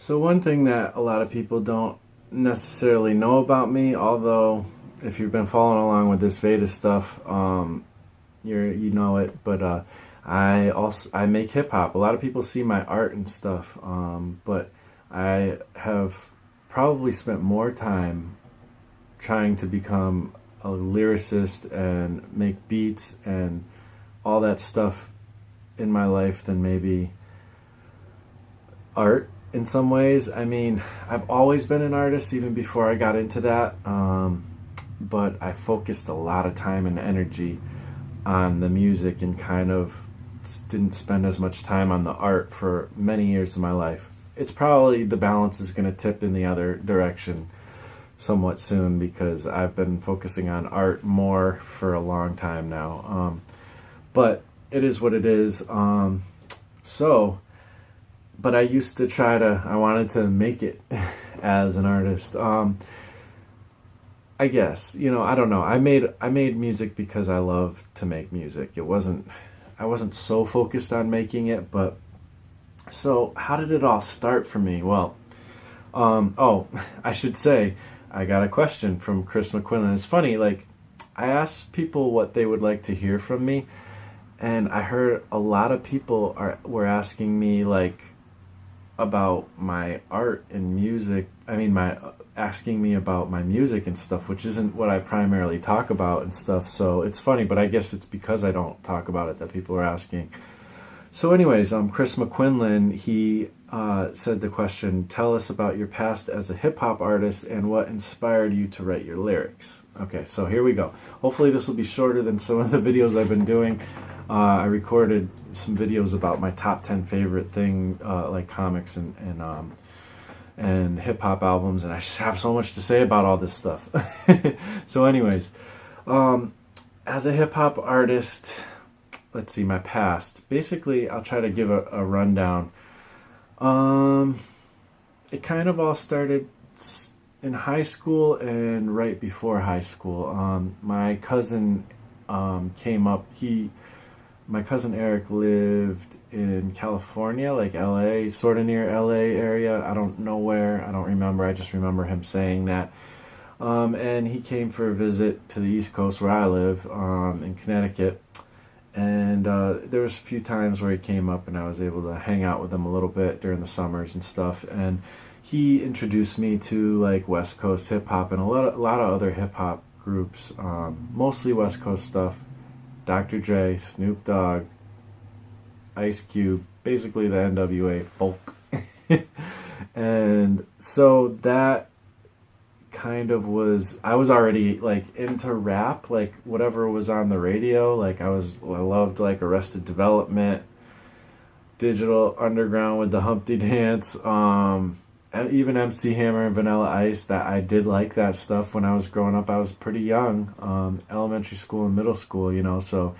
So one thing that a lot of people don't necessarily know about me, although if you've been following along with this Veda stuff, you know it. But I make hip hop. A lot of people see my art and stuff, but I have probably spent more time trying to become a lyricist and make beats and all that stuff in my life than maybe art in some ways. I mean, I've always been an artist even before I got into that, but I focused a lot of time and energy on the music and kind of didn't spend as much time on the art for many years of my life. It's probably the balance is going to tip in the other direction somewhat soon because I've been focusing on art more for a long time now. But it is what it is. But I used to I wanted to make it as an artist. I guess, I don't know. I made music because I love to make music. I wasn't so focused on making it, but so how did it all start for me? Well, I should say, I got a question from Chris McQuillan. It's funny, like, I asked people what they would like to hear from me, and I heard a lot of people were asking me, like, about my art and music. I mean, asking me about my music and stuff, which isn't what I primarily talk about and stuff. So it's funny, but I guess it's because I don't talk about it that people are asking. So anyways, Chris McQuinlan, he said the question, tell us about your past as a hip-hop artist and what inspired you to write your lyrics. Okay, so here we go. Hopefully this will be shorter than some of the videos I've been doing. I recorded some videos about my top 10 favorite like comics and hip-hop albums, and I just have so much to say about all this stuff. So anyways, as a hip-hop artist, let's see, my past. Basically, I'll try to give a rundown. It kind of all started in high school and right before high school. My cousin came up. My cousin Eric lived in California, like LA, sort of near LA area. I don't know where. I don't remember. I just remember him saying that. And he came for a visit to the East Coast where I live, in Connecticut. And there was a few times where he came up and I was able to hang out with him a little bit during the summers and stuff. And he introduced me to like West Coast hip hop and a lot of other hip hop groups, mostly West Coast stuff. Dr. Dre, Snoop Dogg, Ice Cube, basically the NWA folk. And so that kind of I was already like into rap, like whatever was on the radio. Like I loved like Arrested Development, Digital Underground with the Humpty Dance, and even MC Hammer and Vanilla Ice. That I did like that stuff when I was growing up. I was pretty young, elementary school and middle school, so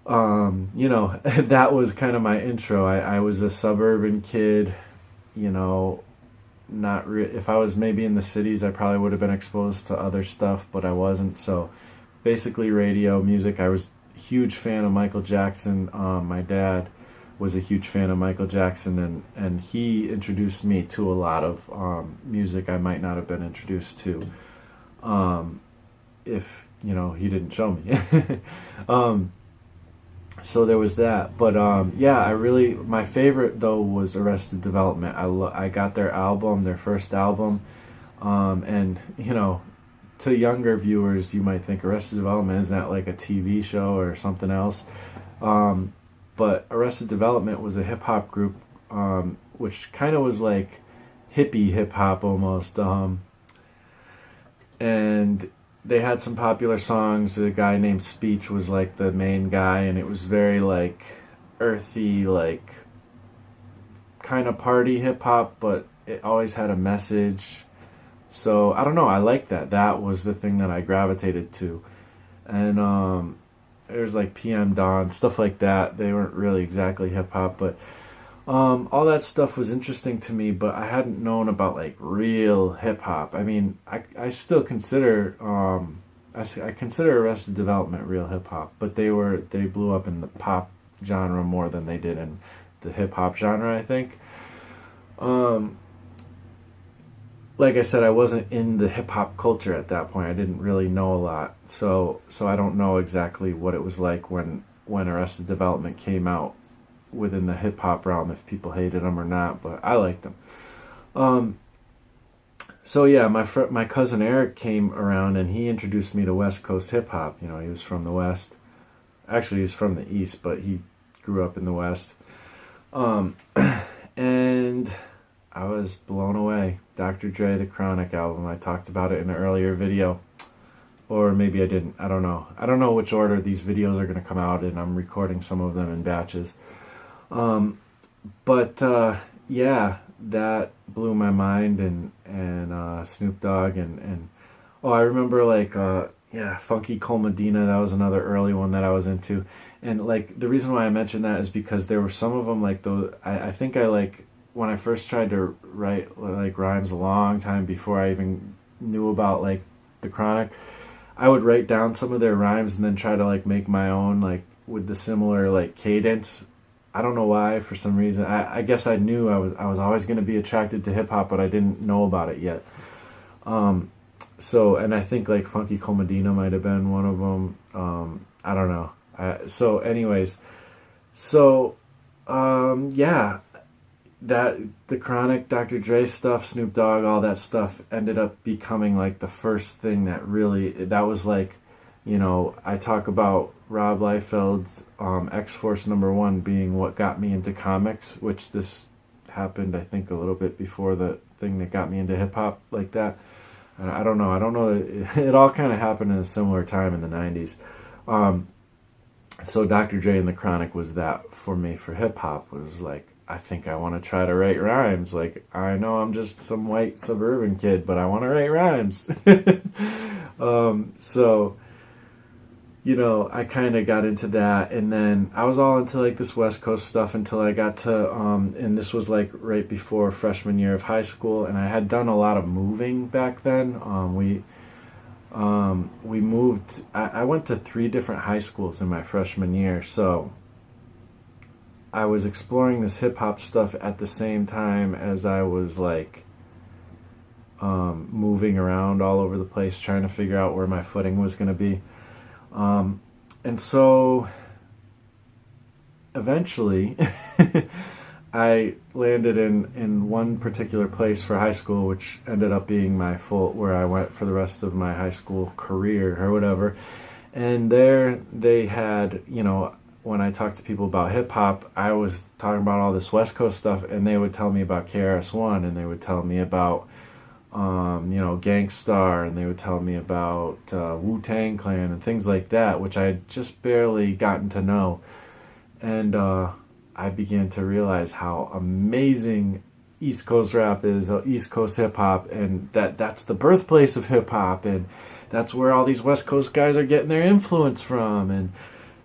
that was kind of my intro. I was a suburban kid, if I was maybe in the cities, I probably would have been exposed to other stuff, but I wasn't. So basically radio, music. I was a huge fan of Michael Jackson. My dad was a huge fan of Michael Jackson, and he introduced me to a lot of music I might not have been introduced to if he didn't show me. So there was that, but my favorite though was Arrested Development. I got their first album, and to younger viewers you might think Arrested Development isn't that like a TV show or something else, but Arrested Development was a hip hop group, which kind of was like hippie hip hop almost, and they had some popular songs. A guy named Speech was like the main guy, and it was very like earthy, like kind of party hip hop, but it always had a message. So I don't know, I liked that. That was the thing that I gravitated to. And there's like PM Dawn, stuff like that. They weren't really exactly hip hop, but all that stuff was interesting to me, but I hadn't known about like real hip hop. I mean, I still consider I consider Arrested Development real hip hop, but they blew up in the pop genre more than they did in the hip hop genre, I think. Um, like I said, I wasn't in the hip hop culture at that point. I didn't really know a lot, so I don't know exactly what it was like when Arrested Development came out within the hip hop realm, if people hated them or not. But I liked them. Um, so yeah, my cousin Eric came around and he introduced me to West Coast hip hop. You know, he was from the West. Actually, he was from the East, but he grew up in the West. Um, and I was blown away. Dr. Dre, the Chronic album. I talked about it in an earlier video. Or maybe I didn't. I don't know. I don't know which order these videos are going to come out in. I'm recording some of them in batches. But yeah, that blew my mind. And Snoop Dogg. And oh, I remember like, yeah, Funky Cole Medina. That was another early one that I was into. And like, the reason why I mentioned that is because there were some of them like those. I think I like, when I first tried to write like rhymes a long time before I even knew about like the Chronic, I would write down some of their rhymes and then try to like make my own like with the similar like cadence. I don't know why, for some reason. I guess I knew I was always going to be attracted to hip hop, but I didn't know about it yet. So, and I think like Funky Cole Medina might have been one of them. I don't know. So anyways, so yeah, that the Chronic, Dr. Dre stuff, Snoop Dogg, all that stuff ended up becoming like the first thing that really, that was like, you know, I talk about Rob Liefeld's X-Force #1 being what got me into comics, which this happened, I think, a little bit before the thing that got me into hip-hop like that. I don't know. It all kind of happened in a similar time in the 90s. So Dr. Dre and the Chronic was that for me for hip-hop. Was like, I think I want to try to write rhymes. Like, I know I'm just some white suburban kid, but I want to write rhymes. So, you know, I kind of got into that, and then I was all into like this West Coast stuff until I got to, and this was like right before freshman year of high school, and I had done a lot of moving back then. We moved, I went to 3 different high schools in my freshman year, so I was exploring this hip hop stuff at the same time as I was like moving around all over the place, trying to figure out where my footing was going to be. And so eventually I landed in one particular place for high school, which ended up being where I went for the rest of my high school career or whatever. And there they had, you know, when I talked to people about hip hop, I was talking about all this West Coast stuff, and they would tell me about KRS-One, and they would tell me about, you know, Gangstar, and they would tell me about Wu-Tang Clan and things like that, which I had just barely gotten to know. And I began to realize how amazing East Coast rap is, East Coast hip hop, and that's the birthplace of hip hop, and that's where all these West Coast guys are getting their influence from. And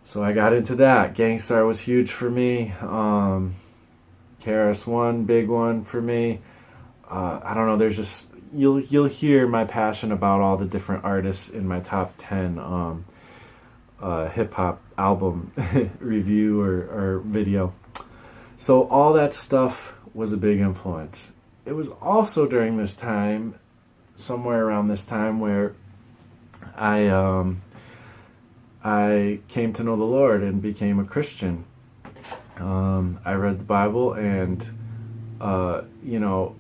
so I got into that. Gangstar was huge for me. KRS-One, big one for me. I don't know, there's just, you'll hear my passion about all the different artists in my top 10 hip-hop album review or video. So all that stuff was a big influence. It was also during this time, somewhere around this time, where I came to know the Lord and became a Christian. I read the Bible, and you know,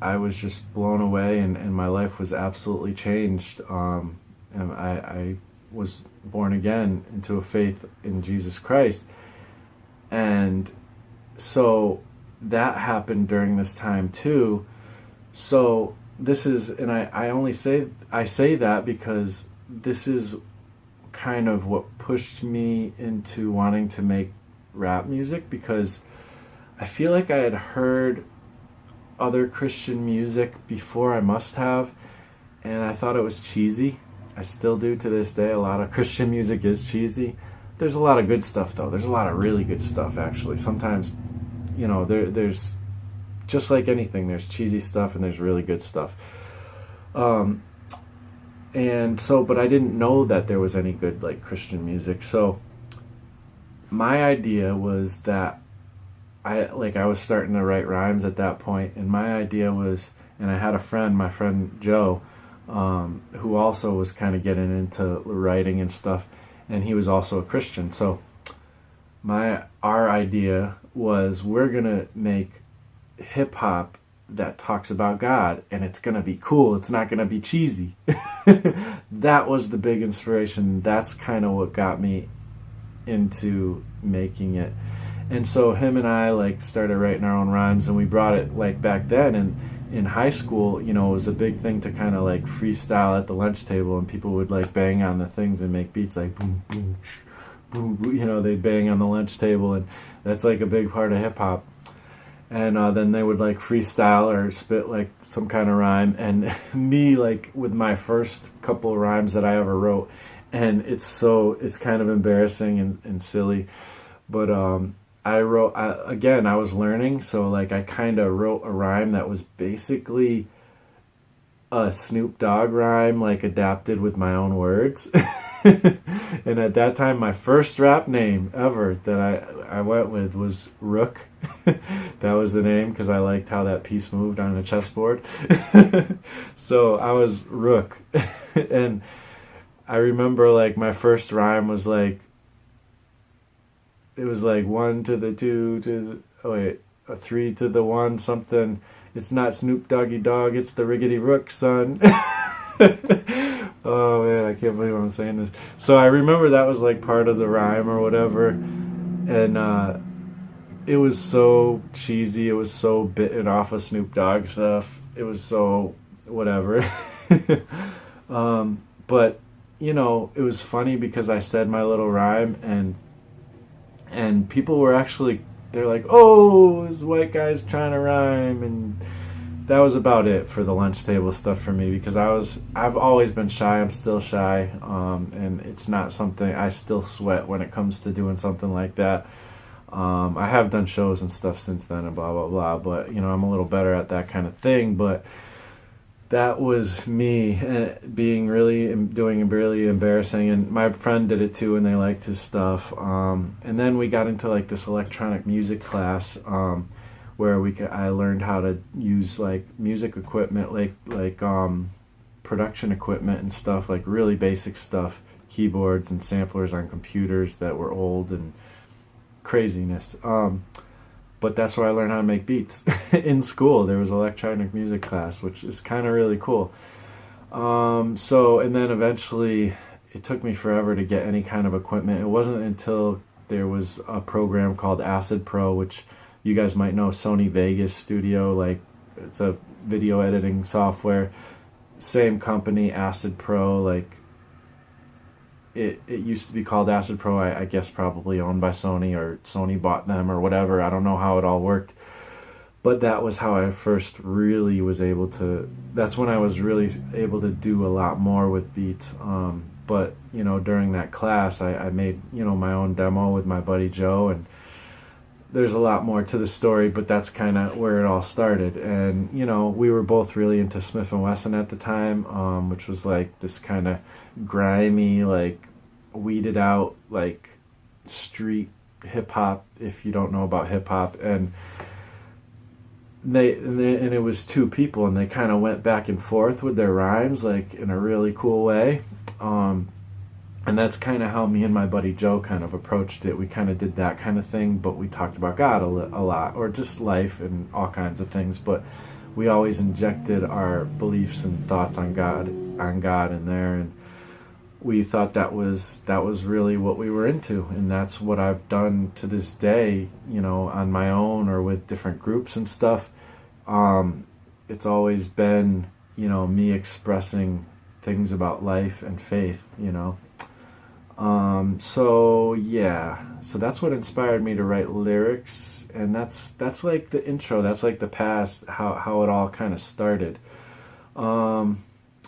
I was just blown away, and my life was absolutely changed. And I was born again into a faith in Jesus Christ. And so that happened during this time too. So this is, and I say that because this is kind of what pushed me into wanting to make rap music, because I feel like I had heard other Christian music before I must have, and I thought it was cheesy. I still do to this day. A lot of Christian music is cheesy. There's a lot of good stuff, though. There's a lot of really good stuff, actually. Sometimes, you know, there's just like anything. There's cheesy stuff and there's really good stuff. And so, but I didn't know that there was any good, like, Christian music. So my idea was that I was starting to write rhymes at that point, and my idea was, and I had a friend, my friend Joe, who also was kind of getting into writing and stuff, and he was also a Christian. So our idea was, we're gonna make hip hop that talks about God, and it's gonna be cool. It's not gonna be cheesy. That was the big inspiration. That's kind of what got me into making it. And so him and I like started writing our own rhymes, and we brought it like back then. And in high school, it was a big thing to kind of like freestyle at the lunch table, and people would like bang on the things and make beats like boom, boom, boom, boom. They'd bang on the lunch table, and that's like a big part of hip hop. And then they would like freestyle or spit like some kind of rhyme, and me like with my first couple of rhymes that I ever wrote, and it's kind of embarrassing and silly, but I was learning, so like I kind of wrote a rhyme that was basically a Snoop Dogg rhyme, like adapted with my own words. And at that time, my first rap name ever that I went with was Rook. That was the name because I liked how that piece moved on a chessboard. So I was Rook. And I remember like my first rhyme was like, it was like 1 to the 2 to the, a 3 to the 1 something. It's not Snoop Doggy Dogg, it's the Riggedy Rook, son. Oh man, I can't believe I'm saying this. So I remember that was like part of the rhyme or whatever, and it was so cheesy. It was so bitten off of Snoop Dogg stuff. It was so whatever. But it was funny because I said my little rhyme, and people were actually, they're like, oh, this white guy's trying to rhyme, and that was about it for the lunch table stuff for me, because I've always been shy. I'm still shy, and it's not something, I still sweat when it comes to doing something like that. I have done shows and stuff since then and blah blah blah, but I'm a little better at that kind of thing. But that was me doing really embarrassing, and my friend did it too, and they liked his stuff. And then we got into like this electronic music class, where I learned how to use like music equipment, like production equipment and stuff, like really basic stuff, keyboards and samplers on computers that were old and craziness. But that's where I learned how to make beats. In school, there was electronic music class, which is kind of really cool. And then eventually, it took me forever to get any kind of equipment. It wasn't until there was a program called Acid Pro, which you guys might know, Sony Vegas Studio, like it's a video editing software. Same company, Acid Pro, like it used to be called Acid Pro, I guess probably owned by Sony, or Sony bought them or whatever. I don't know how it all worked. But that was how I first really was able to, that's when I was really able to do a lot more with beats. But, during that class, I made, my own demo with my buddy Joe, and there's a lot more to the story, but that's kind of where it all started. And, we were both really into Smith & Wesson at the time, which was like this kind of grimy, like weeded out, like street hip hop, if you don't know about hip hop. And it was two people, and they kind of went back and forth with their rhymes, like in a really cool way. And that's kind of how me and my buddy Joe kind of approached it. We kind of did that kind of thing, but we talked about God a lot, or just life and all kinds of things. But we always injected our beliefs and thoughts on God in there, and we thought that was really what we were into, and that's what I've done to this day, on my own or with different groups and stuff. It's always been, me expressing things about life and faith, So that's what inspired me to write lyrics, and that's like the intro, that's like the past, how it all kind of started.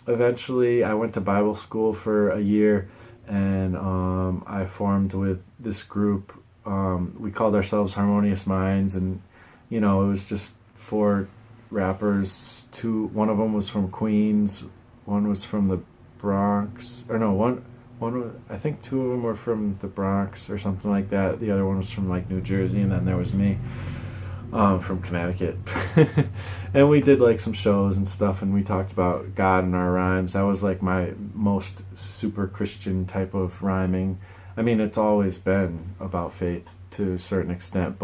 Eventually I went to Bible school for a year, and I formed with this group. We called ourselves Harmonious Minds, and it was just 4 rappers. One of them was from Queens, one was from the Bronx, or no, one I think 2 of them were from the Bronx or something like that. The other one was from like New Jersey, and then there was me. from Connecticut. And we did like some shows and stuff, and we talked about God in our rhymes. That was like my most super Christian type of rhyming. I mean, it's always been about faith to a certain extent,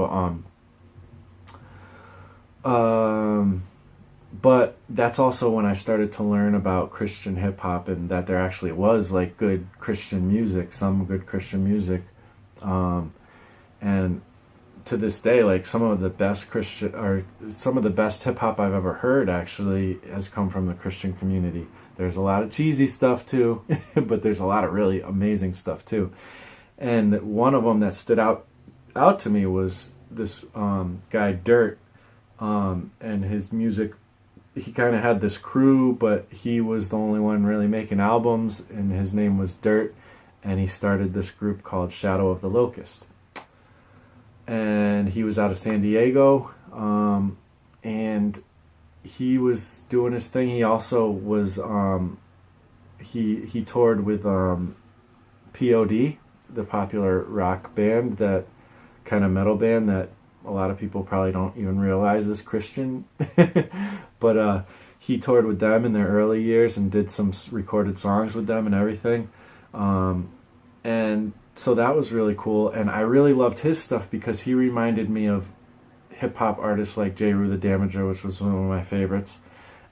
but that's also when I started to learn about Christian hip hop, and that there actually was like good Christian music, some good Christian music, and to this day, like some of the best hip hop I've ever heard actually has come from the Christian community. There's a lot of cheesy stuff too, but there's a lot of really amazing stuff too. And one of them that stood out to me was this guy Dirt, and his music. He kind of had this crew, but he was the only one really making albums, and his name was Dirt, and he started this group called Shadow of the Locust. And he was out of San Diego, and he was doing his thing. He also was, he toured with POD, the popular rock band, that kind of metal band that a lot of people probably don't even realize is Christian. But he toured with them in their early years and did some recorded songs with them and everything. And so that was really cool. And I really loved his stuff because he reminded me of hip-hop artists like J. Rue the Damager, which was one of my favorites.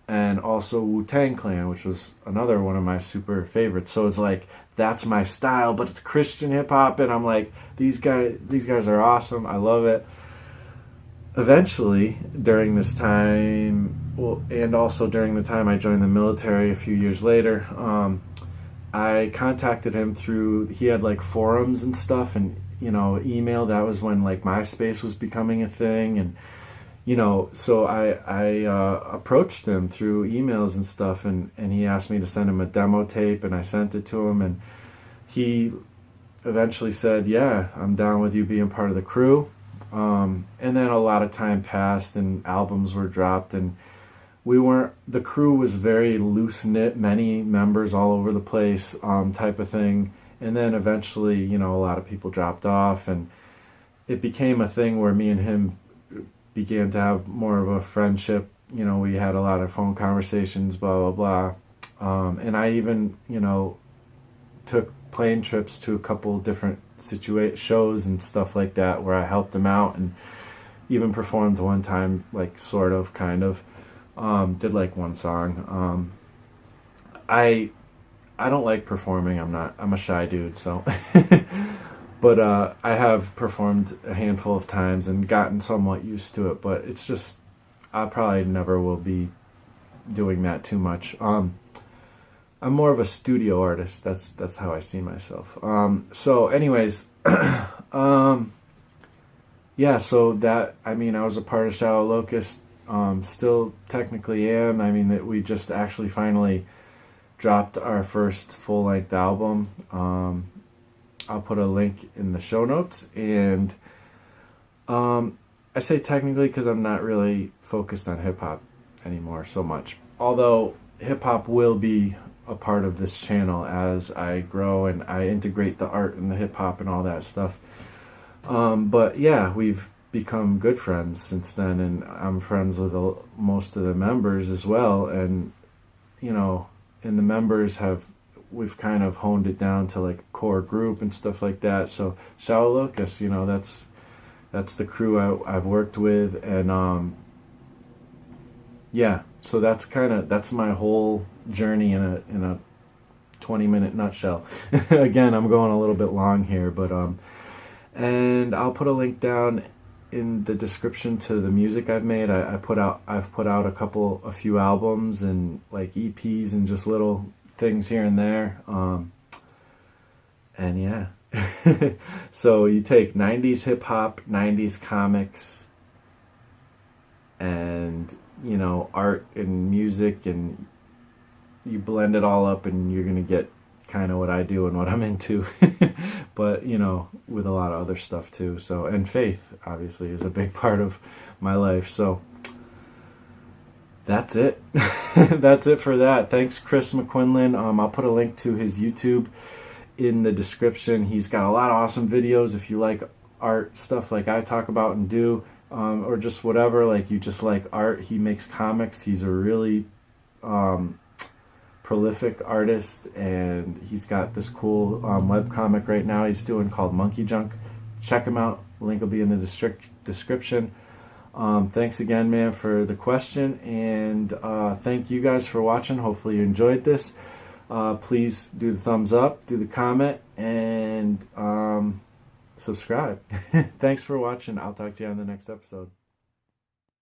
And also Wu-Tang Clan, which was another one of my super favorites. So it's like, that's my style, but it's Christian hip-hop. And I'm like, these guys are awesome. I love it. Eventually, during this time, and also during the time I joined the military a few years later, I contacted him through, he had like forums and stuff, and email. That was when like MySpace was becoming a thing, and so I approached him through emails and stuff, and he asked me to send him a demo tape, and I sent it to him, and he eventually said, yeah, I'm down with you being part of the crew. And then a lot of time passed and albums were dropped, and the crew was very loose knit, many members all over the place, type of thing. And then eventually, a lot of people dropped off, and it became a thing where me and him began to have more of a friendship. We had a lot of phone conversations, blah, blah, blah. And I even, took plane trips to a couple different shows and stuff like that where I helped him out, and even performed one time, like sort of, kind of, did like one song. I don't like performing. I'm a shy dude, so but I have performed a handful of times and gotten somewhat used to it, but it's just, I probably never will be doing that too much. I'm more of a studio artist. That's how I see myself. So anyways, yeah, so that, I was a part of Shadow Locust, still technically am. That we just actually finally dropped our first full-length album. I'll put a link in the show notes, and I say technically because I'm not really focused on hip-hop anymore so much. Although hip-hop will be a part of this channel as I grow and I integrate the art and the hip-hop and all that stuff. But yeah, we've become good friends since then, and I'm friends with most of the members as well. And and the members we've kind of honed it down to like a core group and stuff like that. So Shadow Locust, that's the crew I've worked with, and yeah, so that's my whole journey in a 20-minute nutshell. Again, I'm going a little bit long here, but and I'll put a link down in the description to the music I've made. I've put out a few albums and like EPs and just little things here and there. And yeah. So you take 90s hip hop, 90s comics, and art and music, and you blend it all up, and you're gonna get kind of what I do and what I'm into. But with a lot of other stuff too. So, and faith obviously is a big part of my life. So that's it. That's it for that. Thanks, Chris McQuinlan. I'll put a link to his YouTube in the description. He's got a lot of awesome videos if you like art stuff like I talk about and do. or just whatever, like you just like art, he makes comics. He's a really prolific artist, and he's got this cool web comic right now he's doing called Monkey Junk. Check him out. Link will be in the description. Thanks again, man, for the question, and thank you guys for watching. Hopefully you enjoyed this. Please do the thumbs up, do the comment, and subscribe. Thanks for watching. I'll talk to you on the next episode.